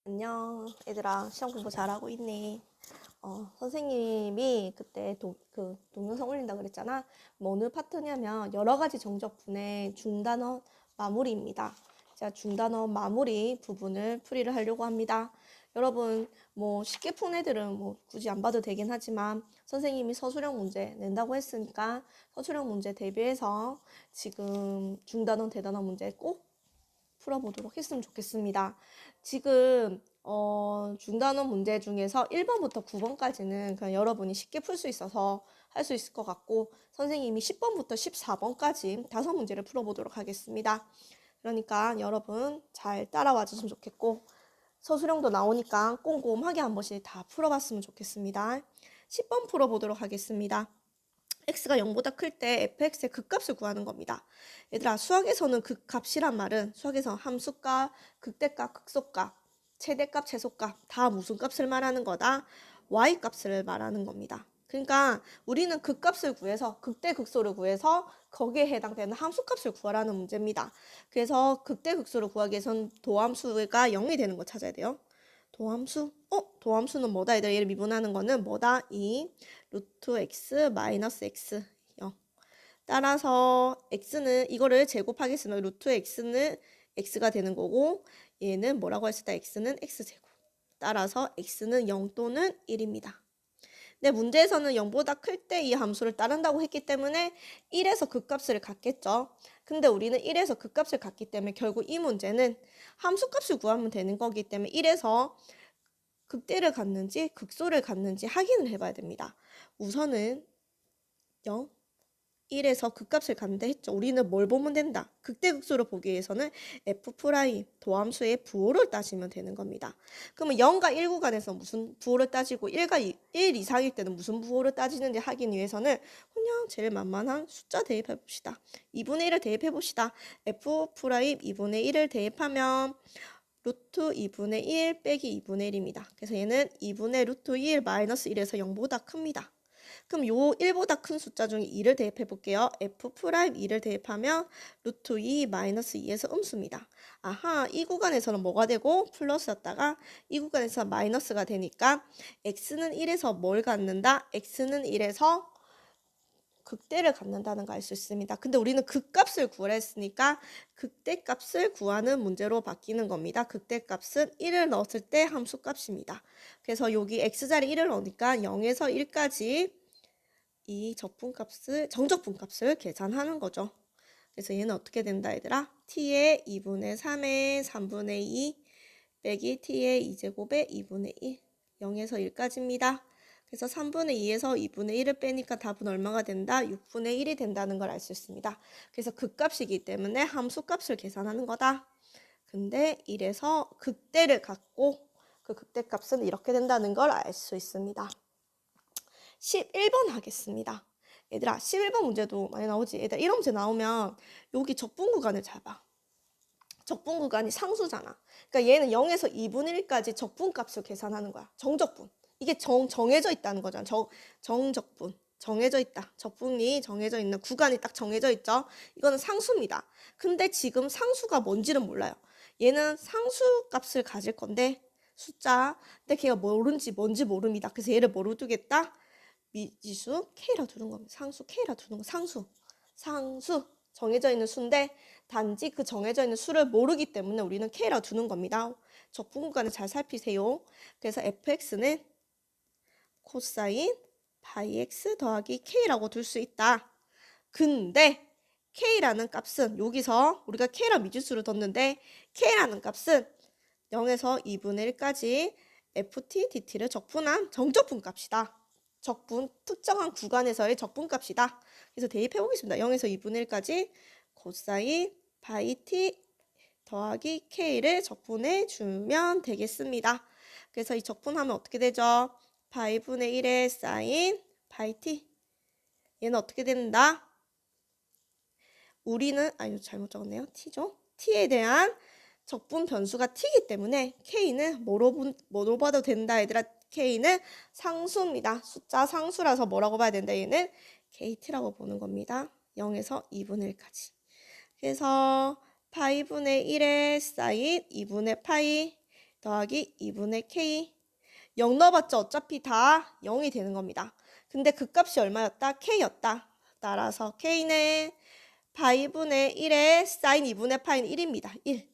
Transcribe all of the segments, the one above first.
안녕, 얘들아. 시험 공부 잘하고 있니? 선생님이 그때 동영상 올린다 그랬잖아. 뭐 어느 파트냐면 여러 가지 정적분의 중단원 마무리입니다. 자, 중단원 마무리 부분을 풀이를 하려고 합니다. 여러분, 뭐 쉽게 푼 애들은 뭐 굳이 안 봐도 되긴 하지만 선생님이 서술형 문제 낸다고 했으니까 서술형 문제 대비해서 지금 중단원 대단원 문제 꼭 풀어보도록 했으면 좋겠습니다. 지금 중단원 문제 중에서 1번부터 9번까지는 그냥 여러분이 쉽게 풀 수 있어서 할 수 있을 것 같고 선생님이 10번부터 14번까지 5문제를 풀어보도록 하겠습니다. 그러니까 여러분 잘 따라와 주시면 좋겠고 서술형도 나오니까 꼼꼼하게 한 번씩 다 풀어봤으면 좋겠습니다. 10번 풀어보도록 하겠습니다. x가 0보다 클 때 fx의 극값을 구하는 겁니다. 얘들아, 수학에서는 극값이란 말은 수학에서 함수값, 극대값, 극소값, 최대값, 최소값 다 무슨 값을 말하는 거다? y값을 말하는 겁니다. 그러니까 우리는 극값을 구해서 극대 극소를 구해서 거기에 해당되는 함수값을 구하라는 문제입니다. 그래서 극대 극소를 구하기 위해서는 도함수가 0이 되는 거 찾아야 돼요. 도함수? 도함수는 뭐다? 얘를 미분하는 거는 뭐다? 2 루트 x 마이너스 x 0. 따라서 x는 이거를 제곱하겠습니다. 루트 x는 x가 되는 거고 얘는 뭐라고 했을 때 x는 x제곱. 따라서 x는 0 또는 1입니다. 네, 문제에서는 0보다 클 때 이 함수를 따른다고 했기 때문에 1에서 극값을 갖겠죠. 근데 우리는 1에서 극값을 갖기 때문에 결국 이 문제는 함수값을 구하면 되는 거기 때문에 1에서 극대를 갖는지 극소를 갖는지 확인을 해봐야 됩니다. 우선은 0, 1에서 극값을 갖는다 했죠. 우리는 뭘 보면 된다? 극대극소를 보기 위해서는 f' 도함수의 부호를 따지면 되는 겁니다. 그러면 0과 1 구간에서 무슨 부호를 따지고 1 이상일 때는 무슨 부호를 따지는지 하기 위해서는 그냥 제일 만만한 숫자 대입해 봅시다. 2분의 1을 대입해 봅시다. f' 2분의 1을 대입하면 루트 2분의 1 빼기 2분의 1입니다. 그래서 얘는 2분의 루트 1 마이너스 1에서 0보다 큽니다. 그럼 요 1보다 큰 숫자 중에 2를 대입해 볼게요. f'2를 대입하면 루트 2 마이너스 2에서 음수입니다. 아하, 이 구간에서는 뭐가 되고 플러스였다가 이 구간에서 마이너스가 되니까 x는 1에서 뭘 갖는다? x는 1에서 극대를 갖는다는 걸 알 수 있습니다. 근데 우리는 극값을 구하라 했으니까 극대값을 구하는 문제로 바뀌는 겁니다. 극대값은 1을 넣었을 때 함수값입니다. 그래서 여기 x자리 1을 넣으니까 0에서 1까지 이 정적분값을 계산하는 거죠. 그래서 얘는 어떻게 된다 얘들아? t의 2분의 3의 3분의 2 빼기 t의 2제곱의 2분의 1 0에서 1까지입니다. 그래서 3분의 2에서 2분의 1을 빼니까 답은 얼마가 된다? 6분의 1이 된다는 걸 알 수 있습니다. 그래서 극값이기 때문에 함수값을 계산하는 거다. 근데 1에서 극대를 갖고 그 극대값은 이렇게 된다는 걸 알 수 있습니다. 11번 하겠습니다. 얘들아, 11번 문제도 많이 나오지. 얘들아, 이런 문제 나오면 여기 적분 구간을 잘 봐. 적분 구간이 상수잖아. 그러니까 얘는 0에서 2분의 1까지 적분값을 계산하는 거야. 정적분. 이게 정해져 있다는 거잖아. 정적분. 정해져 있다. 적분이 정해져 있는 구간이 딱 정해져 있죠. 이거는 상수입니다. 근데 지금 상수가 뭔지는 몰라요. 얘는 상수값을 가질 건데 숫자. 근데 걔가 뭔지 모릅니다. 그래서 얘를 뭐로 두겠다? 미지수 K라 두는 겁니다. 상수 K라 두는 거. 상수 정해져 있는 수인데 단지 그 정해져 있는 수를 모르기 때문에 우리는 K라 두는 겁니다. 적분 구간을 잘 살피세요. 그래서 fx는 코사인 파이 x 더하기 K라고 둘 수 있다. 근데 K라는 값은 여기서 우리가 K라 미지수를 뒀는데 K라는 값은 0에서 2분의 1까지 ft dt를 적분한 정적분 값이다. 적분, 특정한 구간에서의 적분값이다. 그래서 대입해 보겠습니다. 0에서 2분의 1까지 코사인 파이 t 더하기 k를 적분해 주면 되겠습니다. 그래서 이 적분하면 어떻게 되죠? 파이분의 1의 사인 파이 t. 얘는 어떻게 된다? 우리는 잘못 적었네요. t죠? t에 대한 적분 변수가 t이기 때문에 k는 뭐로 봐도 된다 얘들아. k는 상수입니다. 숫자 상수라서 뭐라고 봐야 된다. 얘는 kt라고 보는 겁니다. 0에서 2분의 1까지. 그래서 파이분의 1의 사인 2분의 파이 더하기 2분의 k. 0 넣어봤자 어차피 다 0이 되는 겁니다. 근데 그 값이 얼마였다? k였다. 따라서 k는 파이분의 1에 사인 2분의 파이는 1입니다. 1.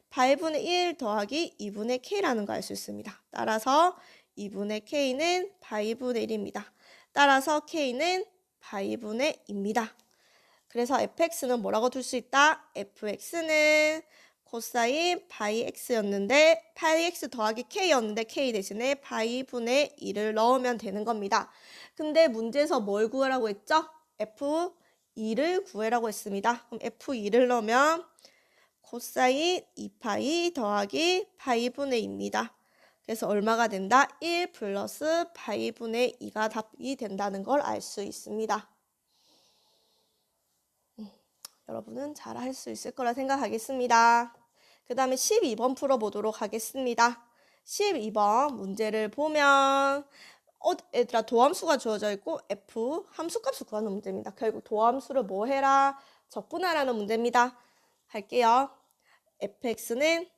파이분의 1 더하기 2분의 k라는 거 알 수 있습니다. 따라서 2분의 k는 파이분의 1입니다. 따라서 k는 파이분의 2입니다. 그래서 fx는 뭐라고 둘 수 있다? fx는 코사인 파이 x였는데 파이 x 더하기 k였는데 k 대신에 파이분의 2를 넣으면 되는 겁니다. 근데 문제에서 뭘 구하라고 했죠? f2를 구해라고 했습니다. 그럼 f2를 넣으면 코사인 2파이 더하기 파이분의 2입니다. 그래서 얼마가 된다? 1 플러스 파이분의 2가 답이 된다는 걸 알 수 있습니다. 여러분은 잘 할 수 있을 거라 생각하겠습니다. 그 다음에 12번 풀어보도록 하겠습니다. 12번 문제를 보면 얘들아 도함수가 주어져 있고 f 함수값을 구하는 문제입니다. 결국 도함수를 뭐 해라? 적분하라는 문제입니다. 할게요. fx는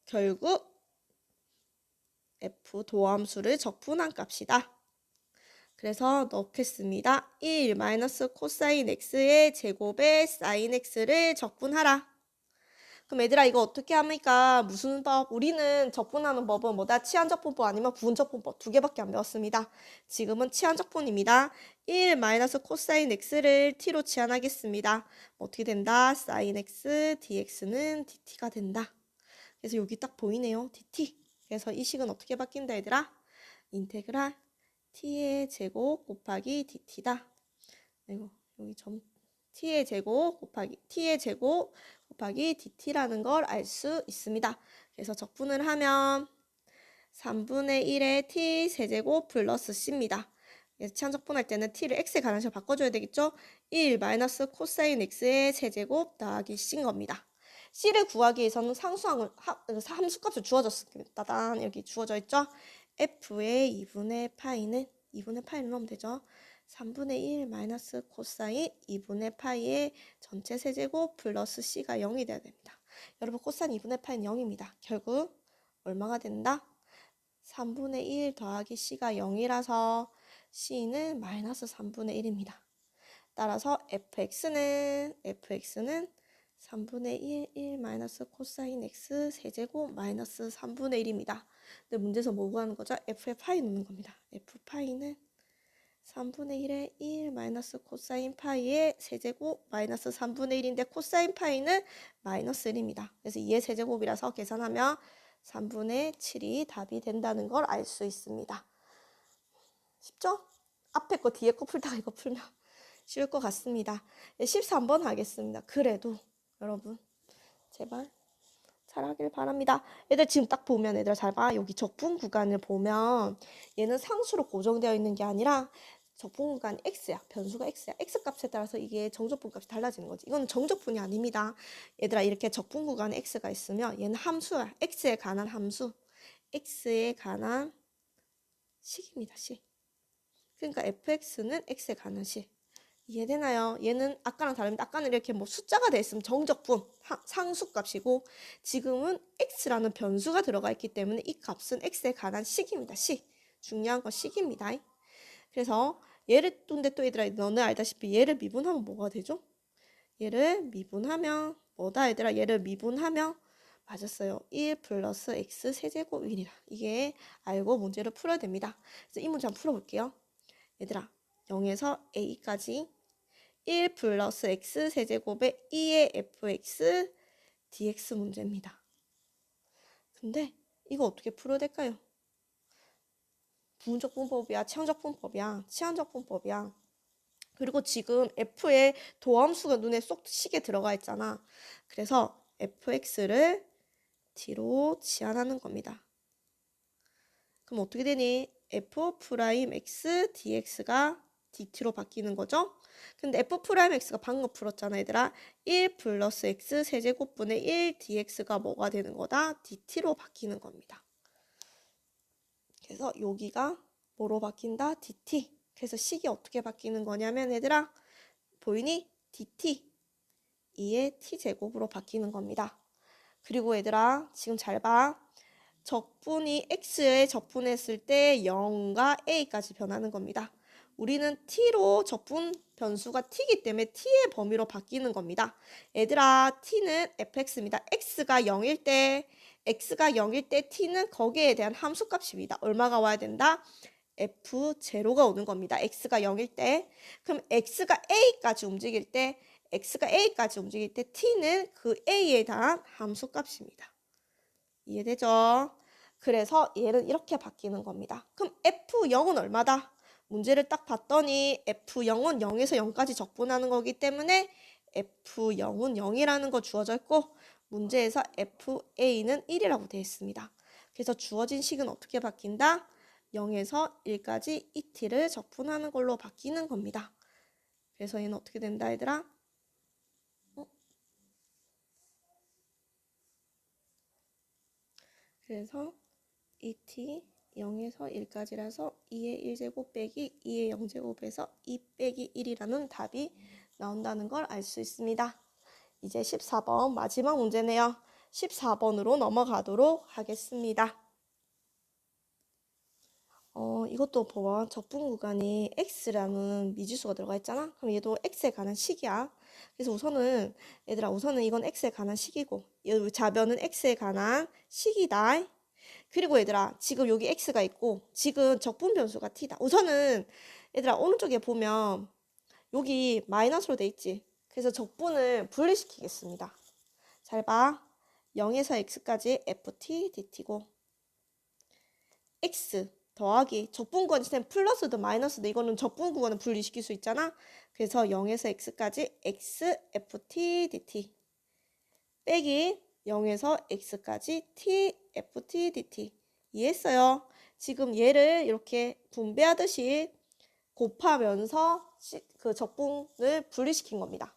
결국 f 도함수를 적분한 값이다. 그래서 넣겠습니다. 1 마이너스 코사인 x의 제곱에 사인 x를 적분하라. 그럼 얘들아 이거 어떻게 합니까? 무슨 법? 우리는 적분하는 법은 뭐다? 치환적분법 아니면 부분적분법 두 개밖에 안 배웠습니다. 지금은 치환적분입니다. 1 마이너스 코사인 x를 t로 치환하겠습니다. 어떻게 된다? 사인 x dx는 dt가 된다. 그래서 여기 딱 보이네요. dt. 그래서 이 식은 어떻게 바뀐다 얘들아? 인테그랄 t의 제곱 곱하기 dt다. 그리고 여기 점 t의 제곱 곱하기 dt라는 걸 알 수 있습니다. 그래서 적분을 하면 3분의 1의 t 세제곱 플러스 c입니다. 그래서 치환적분할 때는 t를 x에 관한 식으로 바꿔줘야 되겠죠? 1 마이너스 코사인 x의 세제곱 더하기 c인 겁니다. c를 구하기 위해서는 함수값을 주어졌습니다. 여기 주어져 있죠? f의 2분의 파이는 넣으면 되죠. 3분의 1 마이너스 코사인 2분의 파이의 전체 세제곱 플러스 c가 0이 돼야 됩니다. 여러분 코사인 2분의 파이는 0입니다. 결국 얼마가 된다? 3분의 1 더하기 c가 0이라서 c는 마이너스 3분의 1입니다. 따라서 fx는 3분의 1 마이너스 코사인 x 세제곱 마이너스 3분의 1입니다. 근데 문제에서 뭐 구하는 거죠? f의 파이 넣는 겁니다. f 파이는 3분의 1의 1 마이너스 코사인 파이의 세제곱 마이너스 3분의 1인데 코사인 파이는 마이너스 1입니다. 그래서 2의 세제곱이라서 계산하면 3분의 7이 답이 된다는 걸 알 수 있습니다. 쉽죠? 앞에 거 뒤에 거 풀다가 이거 풀면 쉬울 것 같습니다. 13번 하겠습니다. 그래도 여러분 제발 잘하길 바랍니다. 얘들 지금 딱 보면 얘들 잘 봐. 여기 적분 구간을 보면 얘는 상수로 고정되어 있는 게 아니라 적분 구간이 x야. 변수가 x야. x 값에 따라서 이게 정적분 값이 달라지는 거지. 이거는 정적분이 아닙니다. 얘들아 이렇게 적분 구간에 x가 있으면 얘는 함수야. x에 관한 함수. x에 관한 식입니다. 식. 그러니까 fx는 x에 관한 식. 이해되나요? 얘는 아까랑 다릅니다. 아까는 이렇게 뭐 숫자가 돼 있으면 정적분, 상수값이고 지금은 x라는 변수가 들어가 있기 때문에 이 값은 x에 관한 식입니다. 식. 중요한 건 식입니다. 그래서 얘를 근데 또 얘들아 너네 알다시피 얘를 미분하면 뭐가 되죠? 얘를 미분하면 뭐다 얘들아? 얘를 미분하면 맞았어요. 1 플러스 x 세제곱 1이다. 이게 알고 문제를 풀어야 됩니다. 그래서 이 문제 한번 풀어볼게요. 얘들아 0에서 a까지 1 플러스 x 세제곱의 2의 fx dx 문제입니다. 근데 이거 어떻게 풀어야 될까요? 부분적분법이야, 치환적분법이야. 그리고 지금 f의 도함수가 눈에 쏙 시게 들어가 있잖아. 그래서 fx를 t로 치환하는 겁니다. 그럼 어떻게 되니? f'x dx가 dt로 바뀌는 거죠? 근데 f'x가 방금 풀었잖아 얘들아. 1 플러스 x 세제곱분의 1 dx가 뭐가 되는 거다? dt로 바뀌는 겁니다. 그래서 여기가 뭐로 바뀐다? dt. 그래서 식이 어떻게 바뀌는 거냐면 얘들아 보이니? dt 2의 t제곱으로 바뀌는 겁니다. 그리고 얘들아 지금 잘 봐. 적분이 x에 적분했을 때 0과 a까지 변하는 겁니다. 우리는 t로 적분 변수가 t이기 때문에 t의 범위로 바뀌는 겁니다. 얘들아, t는 fx입니다. x가 0일 때 t는 거기에 대한 함수값입니다. 얼마가 와야 된다? f0가 오는 겁니다. x가 0일 때. 그럼 x가 a까지 움직일 때 t는 그 a에 대한 함수값입니다. 이해되죠? 그래서 얘는 이렇게 바뀌는 겁니다. 그럼 f0은 얼마다? 문제를 딱 봤더니 f0은 0에서 0까지 적분하는 거기 때문에 f0은 0이라는 거 주어져 있고 문제에서 fa는 1이라고 되어 있습니다. 그래서 주어진 식은 어떻게 바뀐다? 0에서 1까지 et를 적분하는 걸로 바뀌는 겁니다. 그래서 얘는 어떻게 된다 얘들아? 그래서 et 0에서 1까지라서 2의 1제곱 빼기 2의 0제곱에서 2 빼기 1이라는 답이 나온다는 걸 알 수 있습니다. 이제 14번 마지막 문제네요. 14번으로 넘어가도록 하겠습니다. 이것도 봐봐. 적분 구간이 x라는 미지수가 들어가 있잖아. 그럼 얘도 x에 관한 식이야. 그래서 우선은 얘들아 이건 x에 관한 식이고 이 좌변은 x에 관한 식이다. 그리고 얘들아 지금 여기 x가 있고 지금 적분 변수가 t다. 우선은 얘들아 오른쪽에 보면 여기 마이너스로 돼 있지. 그래서 적분을 분리시키겠습니다. 잘 봐. 0에서 x까지 ft dt고 x 더하기 적분 구간이 플러스든 마이너스든 이거는 적분 구간을 분리시킬 수 있잖아. 그래서 0에서 x까지 x ft dt 빼기 0에서 x까지 t ft dt 이해했어요? 지금 얘를 이렇게 분배하듯이 곱하면서 그 적분을 분리시킨 겁니다.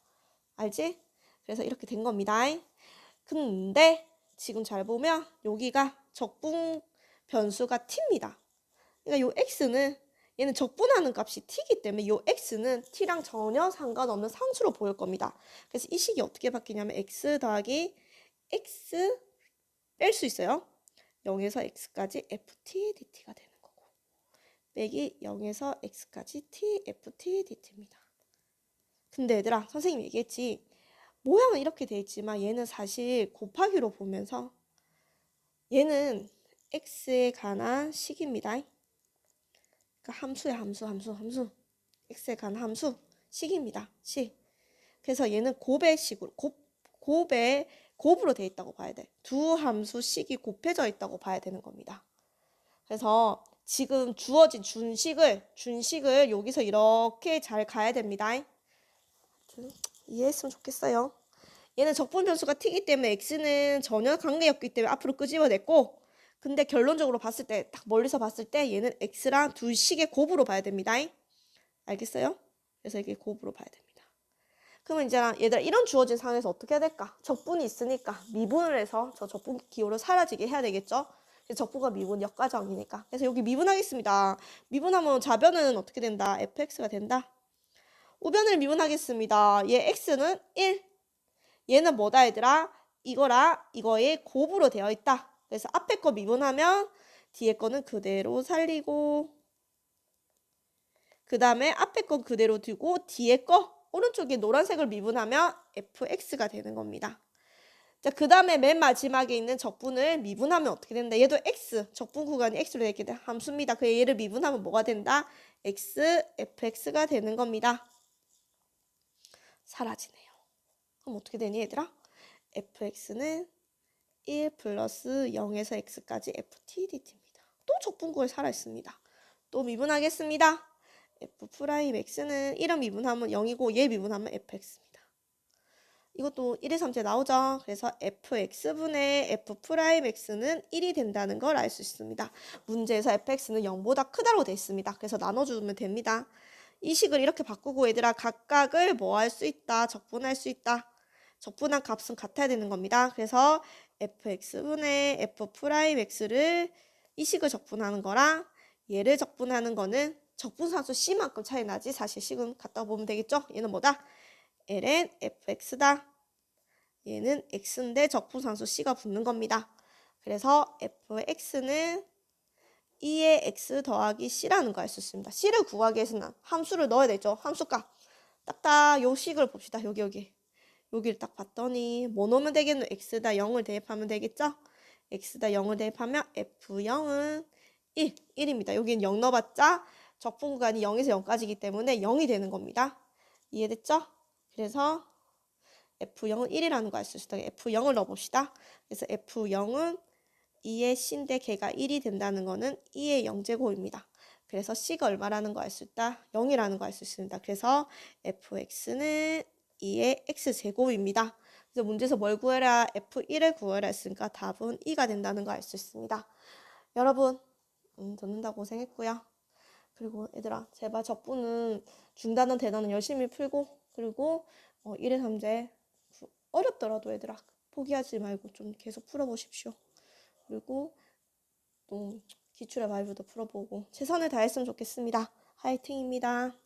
알지? 그래서 이렇게 된 겁니다. 근데 지금 잘 보면 여기가 적분 변수가 t입니다. 그러니까 요 x는 얘는 적분하는 값이 t이기 때문에 요 x는 t랑 전혀 상관없는 상수로 보일 겁니다. 그래서 이 식이 어떻게 바뀌냐면 x 더하기 x 뺄 수 있어요. 0에서 x까지 ft dt가 되는 거고 빼기 0에서 x까지 t ft dt입니다. 근데 얘들아 선생님이 얘기했지 모양은 이렇게 돼 있지만 얘는 사실 곱하기로 보면서 얘는 x에 관한 식입니다. 그러니까 함수야 함수 x에 관한 함수 식입니다. 식. 그래서 얘는 곱의 곱으로 돼 있다고 봐야 돼. 두 함수 식이 곱해져 있다고 봐야 되는 겁니다. 그래서 지금 주어진 준식을 여기서 이렇게 잘 가야 됩니다. 이해했으면 좋겠어요. 얘는 적분 변수가 t이기 때문에 x는 전혀 관계 없기 때문에 앞으로 끄집어냈고 근데 결론적으로 봤을 때 딱 멀리서 봤을 때 얘는 x랑 두 식의 곱으로 봐야 됩니다. 알겠어요? 그래서 이게 곱으로 봐야 됩니다. 그러면 이제 얘들아 이런 주어진 상황에서 어떻게 해야 될까? 적분이 있으니까 미분을 해서 저 적분 기호를 사라지게 해야 되겠죠? 적분과 미분 역과정이니까. 그래서 여기 미분하겠습니다. 미분하면 좌변은 어떻게 된다? fx가 된다. 우변을 미분하겠습니다. 얘 x는 1. 얘는 뭐다 얘들아? 이거랑 이거의 곱으로 되어 있다. 그래서 앞에 거 미분하면 뒤에 거는 그대로 살리고 그 다음에 앞에 거 그대로 두고 뒤에 거 오른쪽에 노란색을 미분하면 fx가 되는 겁니다. 자, 그 다음에 맨 마지막에 있는 적분을 미분하면 어떻게 된다? 얘도 x, 적분 구간이 x로 되게 된 함수입니다. 그 얘를 미분하면 뭐가 된다? x, fx가 되는 겁니다. 사라지네요. 그럼 어떻게 되니 얘들아? fx는 1 플러스 0에서 x까지 ft dt입니다. 또 적분구에 살아있습니다. 또 미분하겠습니다. f'x는 1은 미분하면 0이고 얘 미분하면 fx입니다. 이것도 1의 3제 나오죠. 그래서 fx분의 f'x는 1이 된다는 걸 알 수 있습니다. 문제에서 fx는 0보다 크다고 되어 있습니다. 그래서 나눠주면 됩니다. 이 식을 이렇게 바꾸고 얘들아 각각을 뭐 할 수 있다? 적분할 수 있다. 적분한 값은 같아야 되는 겁니다. 그래서 fx분의 f'x를 이 식을 적분하는 거랑 얘를 적분하는 거는 적분상수 c만큼 차이 나지 사실 식은 같다고 보면 되겠죠? 얘는 뭐다? ln fx다. 얘는 x인데 적분상수 c가 붙는 겁니다. 그래서 fx는 2의 x 더하기 c라는 거 알 수 있습니다. c를 구하기 위해서는 함수를 넣어야 되죠. 함수값. 딱딱 요 식을 봅시다. 여기를 딱 봤더니 뭐 넣으면 되겠노? x다 0을 대입하면 되겠죠? x다 0을 대입하면 f0은 1입니다. 여기는 0 넣어봤자 적분 구간이 0에서 0까지이기 때문에 0이 되는 겁니다. 이해됐죠? 그래서 f0은 1이라는 거 알 수 있어요. f0을 넣어봅시다. 그래서 f0은 2의 c인데 걔가 1이 된다는 거는 2의 0제곱입니다. 그래서 c가 얼마라는 거 알 수 있다? 0이라는 거 알 수 있습니다. 그래서 fx는 2의 x제곱입니다. 그래서 문제에서 뭘 구해라? f1을 구해라 했으니까 답은 2가 된다는 거 알 수 있습니다. 여러분 듣는다고 고생했고요. 그리고 얘들아 제발 적분은 중단원 대단원 열심히 풀고 그리고 1의 3제 어렵더라도 얘들아 포기하지 말고 좀 계속 풀어보십시오. 그리고 또 기출의 바이블도 풀어보고 최선을 다했으면 좋겠습니다. 화이팅입니다.